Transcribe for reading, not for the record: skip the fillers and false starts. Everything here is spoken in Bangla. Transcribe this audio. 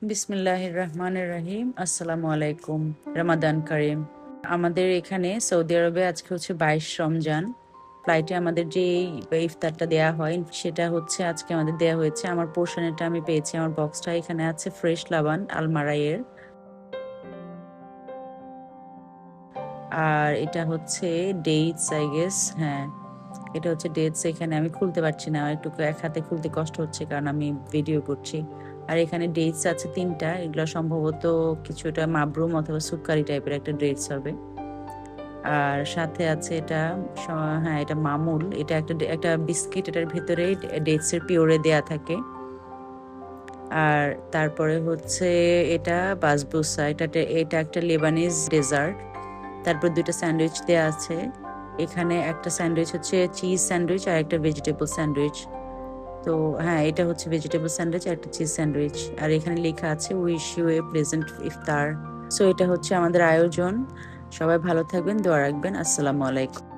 বিসমিল্লাহির রহমানির রহিম। আসসালামু আলাইকুম। রমাদান কারিম। আমাদের এখানে সৌদি আরবে আজকে হচ্ছে 22 রমজান। ফ্লাইটে আমাদের যে ইফতারটা দেয়া হয় সেটা হচ্ছে আজকে আমাদের দেয়া হয়েছে। আমার পোর্শনেরটা আমি পেয়েছি। আমার বক্সটা এখানে আছে ফ্রেশ লাবান আলমারাইয়ের। আর এটা হচ্ছে ডেটস আই গেস, হ্যাঁ এটা হচ্ছে ডেটস। এখানে আমি খুলতে পারছি না, একটু এক হাতে খুলতে কষ্ট হচ্ছে কারণ আমি ভিডিও করছি। আর এখানে ডেটস আছে 3টা, এগুলো সম্ভবত কিছুটা মাবরুম অথবা সুক্কারি টাইপের একটা ডেটস হবে। আর সাথে আছে এটা হ্যাঁ এটা মামুল, এটা একটা একটা বিস্কিট, এটার ভেতরে ডেটস এর পিওরে দেয়া থাকে। আর তারপরে হচ্ছে এটা বাসবুসা, এটা একটা লেবানিজ ডেজার্ট। তারপর 2টা স্যান্ডউইচ দেওয়া আছে। এখানে একটা স্যান্ডউইচ হচ্ছে চিজ স্যান্ডউইচ আর একটা ভেজিটেবল স্যান্ডউইচ। তো হ্যাঁ এটা হচ্ছে ভেজিটেবল স্যান্ডউইচ আর একটা চিজ স্যান্ডউইচ। আর এখানে লেখা আছে উইশ ইউ এ প্লেজেন্ট ইফতার। সো এটা হচ্ছে আমাদের আয়োজন। সবাই ভালো থাকবেন, দোয়া রাখবেন। আসসালামু আলাইকুম।